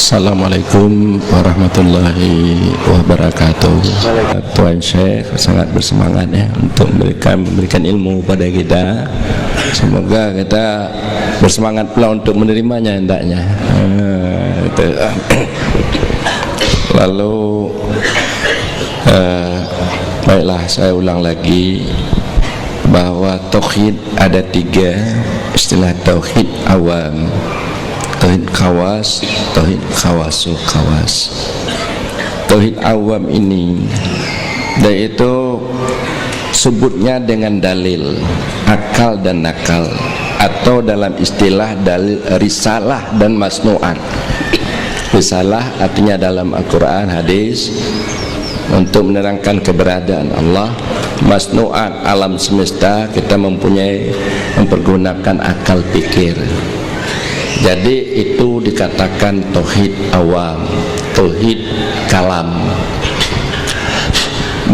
Assalamualaikum warahmatullahi wabarakatuh. Tuan Syekh sangat bersemangat ya untuk memberikan ilmu pada kita. Semoga kita bersemangat pula untuk menerimanya hendaknya. Lalu baiklah, saya ulang lagi bahwa tauhid ada tiga istilah: tauhid awam, tauhid khawas, tauhid khawasul khawas. Tauhid awam ini yaitu sebutnya dengan dalil, akal dan nakal, atau dalam istilah dalil risalah dan masnu'at. Risalah artinya dalam Al-Quran, hadis, untuk menerangkan keberadaan Allah. Masnu'at, alam semesta, kita mempergunakan akal pikir. Jadi itu dikatakan tauhid awam, tauhid kalam.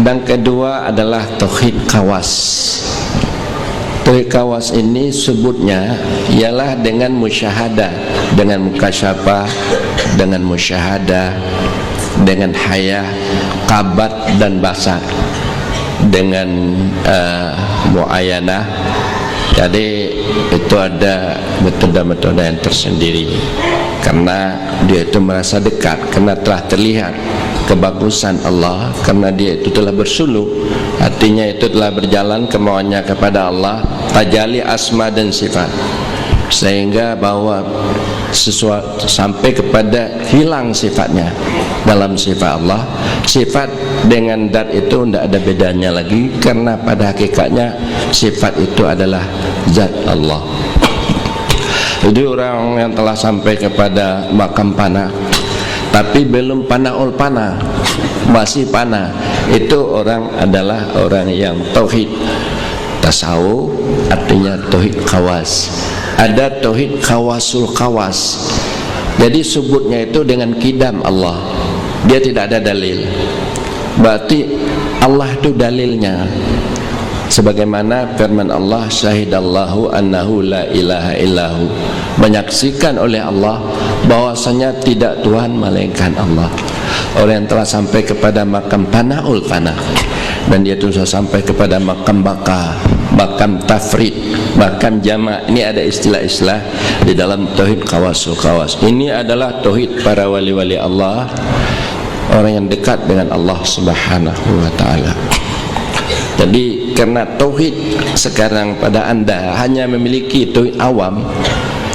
Dan kedua adalah tauhid kawas. Tauhid kawas ini sebutnya ialah dengan musyahadah, dengan mukasyafah, dengan musyahadah, dengan hayah, kabat dan basar, dengan muayanah. Jadi itu ada metode-metode yang tersendiri, karena dia itu merasa dekat, karena telah terlihat kebagusan Allah, karena dia itu telah bersuluk, artinya itu telah berjalan kemauannya kepada Allah, tajalli asma dan sifat, sehingga bahwa sesuatu sampai kepada hilang sifatnya dalam sifat Allah. Sifat dengan dat itu tidak ada bedanya lagi, karena pada hakikatnya sifat itu adalah zat Allah. Jadi orang yang telah sampai kepada makam panah tapi belum panaul panah, masih panah, itu orang adalah orang yang tauhid tasawuf, artinya tauhid khawas. Ada tauhid khawasul khawas, jadi sebutnya itu dengan kidam Allah, dia tidak ada dalil, berarti Allah itu dalilnya, sebagaimana firman Allah, syahidallahu annahu la ilaha illahu, menyaksikan oleh Allah bahwasanya tidak Tuhan melainkan Allah. Orang yang telah sampai kepada makam panaul panah, dan dia itu sudah sampai kepada makam baka, makam tafrid, makam jama'. Ini ada istilah-istilah di dalam tauhid khawasul khawas. Ini adalah tauhid para wali-wali Allah, orang yang dekat dengan Allah Subhanahu wa ta'ala. Jadi karena tauhid sekarang pada anda hanya memiliki tauhid awam,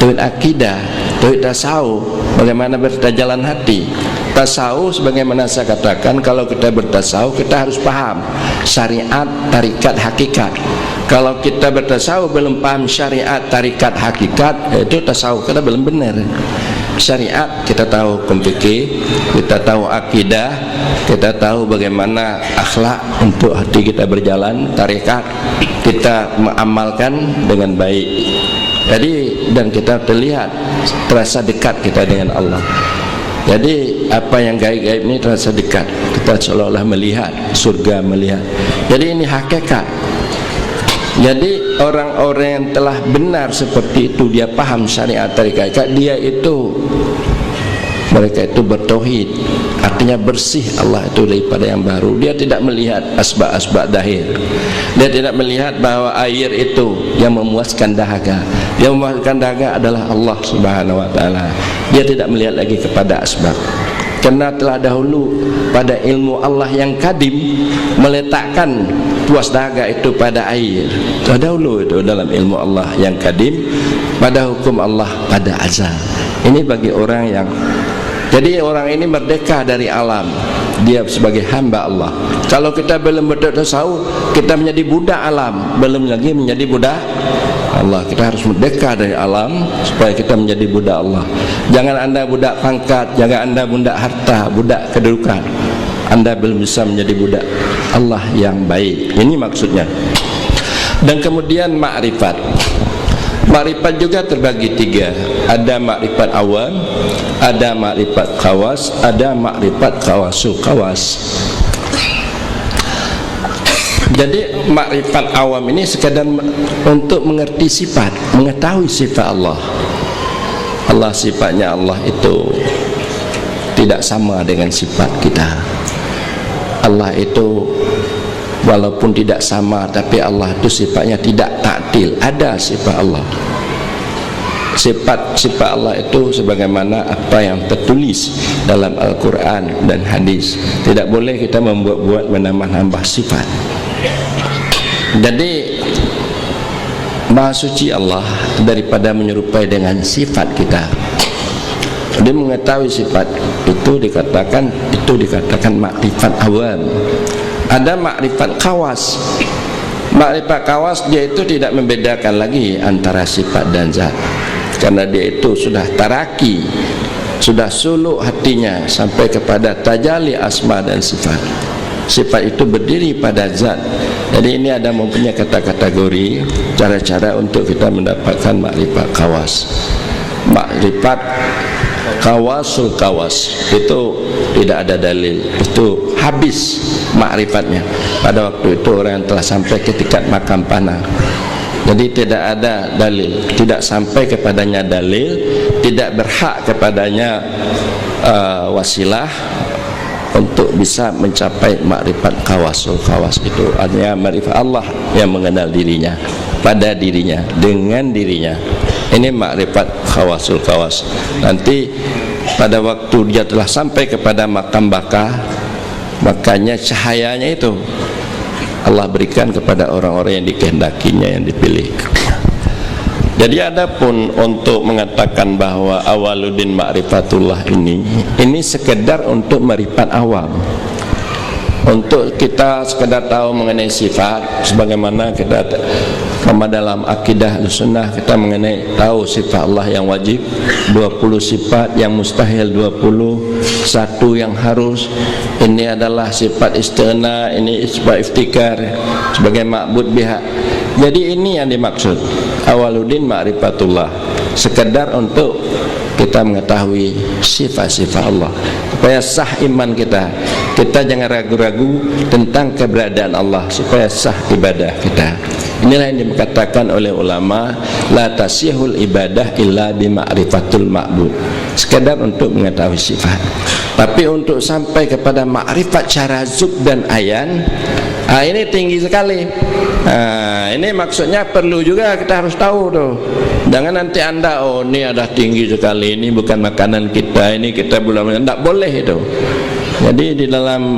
tauhid akidah, tauhid tasawuf, bagaimana berjalan hati. Tasawuf sebagaimana saya katakan, kalau kita bertasawuf kita harus paham syariat, tarikat, hakikat. Kalau kita bertasawuf belum paham syariat, tarikat, hakikat, itu tasawuf kita belum benar. Syariat kita tahu hukum fikih, kita tahu akidah, kita tahu bagaimana akhlak untuk hati kita berjalan, tarikat kita mengamalkan dengan baik. Jadi dan kita terlihat terasa dekat kita dengan Allah. Jadi apa yang gaib-gaib ini terasa dekat, kita seolah-olah melihat surga, melihat. Jadi ini hakikat. Jadi orang-orang yang telah benar seperti itu, dia paham syariat, tarikat, dia itu, mereka itu bertauhid, artinya bersih Allah itu daripada yang baru. Dia tidak melihat asbab-asbab dahir, dia tidak melihat bahwa air itu yang memuaskan dahaga. Yang memuaskan dahaga adalah Allah Subhanahu wa ta'ala. Dia tidak melihat lagi kepada asbab, karena telah dahulu pada ilmu Allah yang kadim meletakkan puas dahaga itu pada air. Telah dahulu itu dalam ilmu Allah yang kadim, pada hukum Allah pada azal. Ini bagi orang yang, jadi orang ini merdeka dari alam, dia sebagai hamba Allah. Kalau kita belum bertasawuf, kita menjadi budak alam, belum lagi menjadi budak Allah. Kita harus merdeka dari alam supaya kita menjadi budak Allah. Jangan anda budak pangkat, jangan anda budak harta, budak kedudukan. Anda belum bisa menjadi budak Allah yang baik. Ini maksudnya. Dan kemudian makrifat. Makrifat juga terbagi tiga. Ada makrifat awam, ada makrifat khawas, ada makrifat khawasul khawas. Jadi makrifat awam ini sekadar untuk mengerti sifat, mengetahui sifat Allah. Allah sifatnya Allah itu tidak sama dengan sifat kita. Allah itu walaupun tidak sama, tapi Allah itu sifatnya tidak taktil. Ada sifat Allah. Sifat Allah itu sebagaimana apa yang tertulis dalam Al-Quran dan hadis. Tidak boleh kita membuat-buat menambah-nambah sifat. Jadi Maha suci Allah daripada menyerupai dengan sifat kita. Dia mengetahui sifat itu dikatakan makrifat awam. Ada makrifat kawas. Makrifat kawas dia itu tidak membedakan lagi antara sifat dan zat, karena dia itu sudah taraki, sudah suluk hatinya sampai kepada tajalli asma dan sifat. Sifat itu berdiri pada zat. Jadi ini ada mempunyai kategori, cara-cara untuk kita mendapatkan makrifat kawas. Makrifat kawasul kawas itu tidak ada dalil, itu habis makrifatnya pada waktu itu orang yang telah sampai ke tingkat makam panah. Jadi tidak ada dalil, tidak sampai kepadanya dalil, tidak berhak kepadanya wasilah untuk bisa mencapai makrifat kawasul kawas. Itu artinya makrifat Allah yang mengenal dirinya pada dirinya, dengan dirinya. Ini makrifat kawasul kawas. Nanti pada waktu dia telah sampai kepada makam baka, makanya cahayanya itu Allah berikan kepada orang-orang yang dikehendakinya, yang dipilih. Jadi adapun untuk mengatakan bahwa awaluddin ma'rifatullah ini sekedar untuk makrifat awam, untuk kita sekedar tahu mengenai sifat, sebagaimana kita dalam akidah sunnah kita mengenai tahu sifat Allah yang wajib 20 sifat, yang mustahil 20, satu yang harus. Ini adalah sifat istighna, ini sifat iftikar sebagai ma'bud biha. Jadi ini yang dimaksud awaluddin ma'rifatullah, sekedar untuk kita mengetahui sifat-sifat Allah supaya sah iman kita. Kita jangan ragu-ragu tentang keberadaan Allah supaya sah ibadah kita. Inilah yang dikatakan oleh ulama, la tasihul ibadah illa bima'rifatul ma'bud, sekedar untuk mengetahui sifat. Tapi untuk sampai kepada makrifat cara zub dan ayan, ini tinggi sekali. Ini maksudnya perlu juga kita harus tahu tuh. Jangan nanti anda, oh ini ada tinggi sekali, ini bukan makanan kita, ini kita belum, tidak boleh itu. Jadi di dalam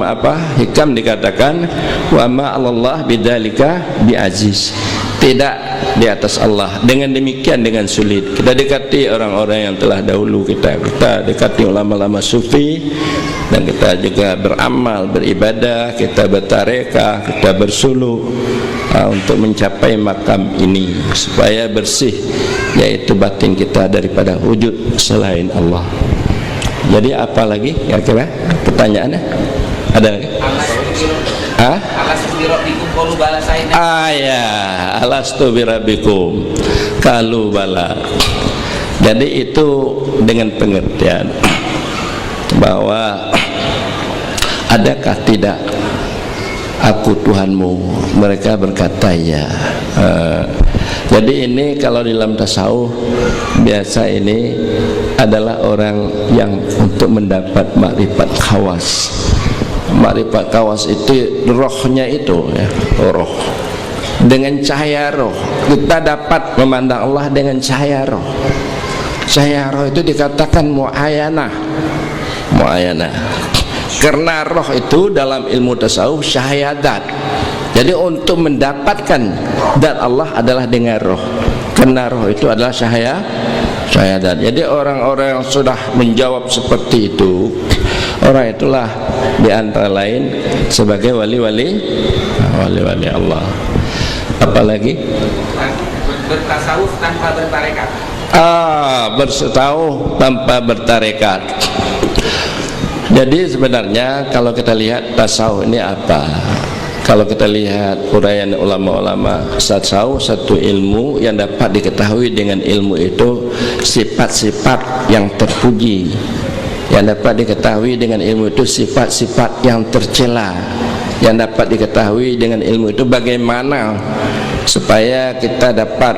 hikam dikatakan wa ma Allah bidzalika biaziz, tidak di atas Allah dengan demikian dengan sulit. Kita dekati orang-orang yang telah dahulu kita dekati ulama-ulama sufi, dan kita juga beramal, beribadah, kita bertarekah, kita bersuluk untuk mencapai makam ini supaya bersih, yaitu batin kita daripada wujud selain Allah. Jadi apa lagi kira-kira pertanyaannya? Ada lagi? Ya, alastu birabbikum qalu bala. Jadi itu dengan pengertian bahwa adakah tidak aku Tuhanmu? Mereka berkata ya. Jadi ini kalau di dalam tasawuf biasa ini adalah orang yang untuk mendapat makrifat khawas. Makrifat khawas itu rohnya itu ya, roh. Dengan cahaya roh kita dapat memandang Allah dengan cahaya roh. Cahaya roh itu dikatakan mu'ayanah. Mu'ayanah. Karena roh itu dalam ilmu tasawuf cahaya zat. Jadi untuk mendapatkan zat Allah adalah dengan roh. Karena roh itu adalah cahaya zat. Jadi orang-orang yang sudah menjawab seperti itu, orang itulah di antara lain sebagai wali-wali Allah. Apalagi bertasawuf tanpa bertarekat. Bertasawuf tanpa bertarekat. Jadi sebenarnya kalau kita lihat tasawuf ini apa? Kalau kita lihat uraian ulama-ulama, tasawuf satu ilmu yang dapat diketahui dengan ilmu itu sifat-sifat yang terpuji. Yang dapat diketahui dengan ilmu itu sifat-sifat yang tercela. Yang dapat diketahui dengan ilmu itu bagaimana supaya kita dapat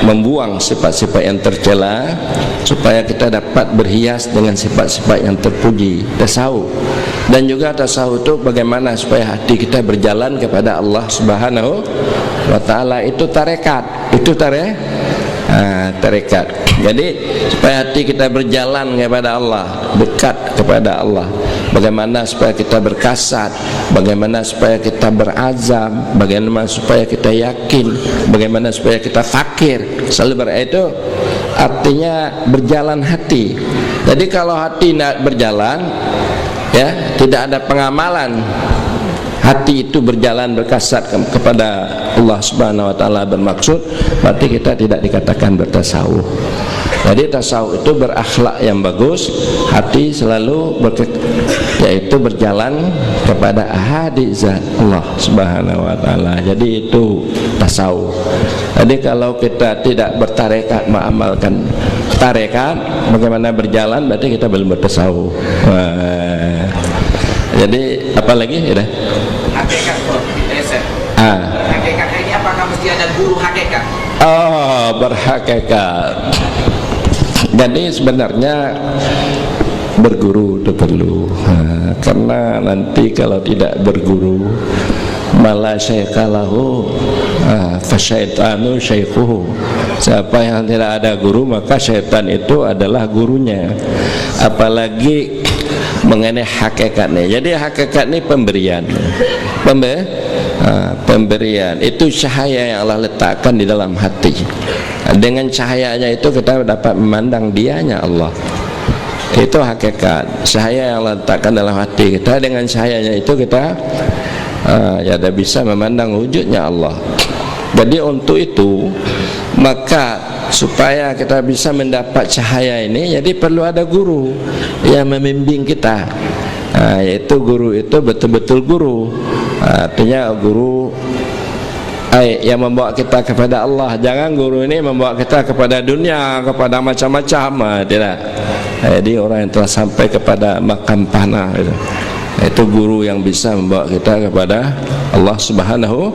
membuang sifat-sifat yang tercela, supaya kita dapat berhias dengan sifat-sifat yang terpuji. Tasawuf. Dan juga tasawuf itu bagaimana supaya hati kita berjalan kepada Allah Subhanahu wa taala. Itu tarekat. Itu tarekat. Jadi supaya hati kita berjalan kepada Allah, dekat kepada Allah. Bagaimana supaya kita berkasat, bagaimana supaya kita berazam, bagaimana supaya kita yakin, bagaimana supaya kita fakir. Selalu itu artinya berjalan hati. Jadi kalau hati tidak berjalan, ya, tidak ada pengamalan, hati itu berjalan berkasat kepada Allah Subhanahu wa taala bermaksud, berarti kita tidak dikatakan bertasawuf. Jadi tasawuf itu berakhlak yang bagus, hati selalu yaitu berjalan kepada ahadits Allah Subhanahu wa taala. Jadi itu tasawuf. Jadi kalau kita tidak bertarekat mengamalkan tarekat, bagaimana berjalan, berarti kita belum bertasawuf. Jadi apa lagi ya? Hakikat hakikat ini apakah mesti ada guru hakikat? Oh, berhakikat. Jadi sebenarnya berguru itu perlu, karena nanti kalau tidak berguru, malah syaikalahu fasyaitanu syaikuhu. Siapa yang tidak ada guru, maka syaitan itu adalah gurunya. Apalagi mengenai hakikatnya. Jadi hakikat ini pemberian. Pemberian itu cahaya yang Allah letakkan di dalam hati. Dengan cahayanya itu kita dapat memandang dianya Allah. Itu hakikat. Cahaya yang Allah letakkan dalam hati kita, dengan cahayanya itu kita ya bisa memandang wujudnya Allah. Jadi untuk itu, maka supaya kita bisa mendapat cahaya ini, jadi perlu ada guru yang membimbing kita. Yaitu guru itu betul-betul guru. Artinya guru yang membawa kita kepada Allah. Jangan guru ini membawa kita kepada dunia, kepada macam-macam. Tidak. Jadi orang yang telah sampai kepada makam panah itu guru yang bisa membawa kita kepada Allah Subhanahu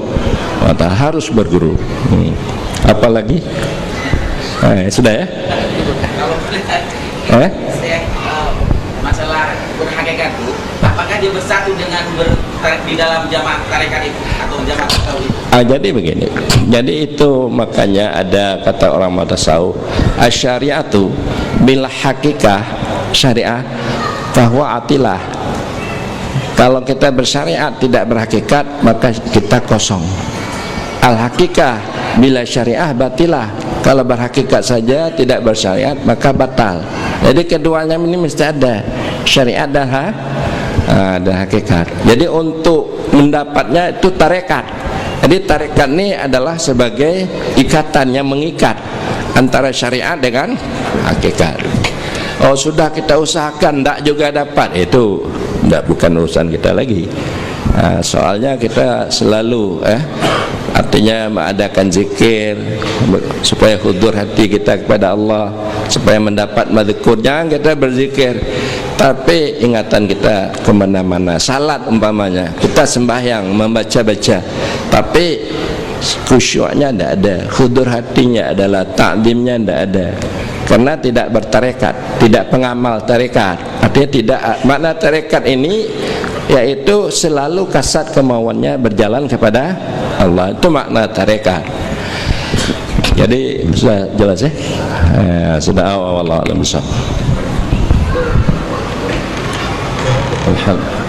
wa taala. Harus berguru. Apalagi? Sudah ya? Kalau masalah berhakikat itu, apakah dia bersatu dengan di dalam jamaah tarekat itu atau jamaah tasawuf itu? Jadi begini. Jadi itu makanya ada kata orang tasawuf, asyariatu bil hakikah, syariah bahwa atilah. Kalau kita bersyariat tidak berhakikat, maka kita kosong. Al hakikah bila syariah batilah. Kalau berhakikat saja tidak bersyariat, maka batal. Jadi keduanya ini mesti ada syariat dan hakikat. Jadi untuk mendapatnya itu tarekat. Jadi tarekat ini adalah sebagai ikatan yang mengikat antara syariat dengan hakikat. Oh sudah kita usahakan tidak juga dapat, itu tidak, bukan urusan kita lagi. Soalnya kita selalu artinya mengadakan zikir supaya hudur hati kita kepada Allah, supaya mendapat madzkur. Jangan kita berzikir tapi ingatan kita kemana-mana. Salat umpamanya, kita sembahyang membaca-baca tapi khusyuknya tidak ada, hudur hatinya adalah ta'zimnya tidak ada, karena tidak bertarekat, tidak pengamal tarekat. Artinya tidak, makna tarekat ini yaitu selalu kasat kemauannya berjalan kepada Allah. Itu makna tarekat. Jadi sudah jelas ya? Sudah awal Allah. Alhamdulillah.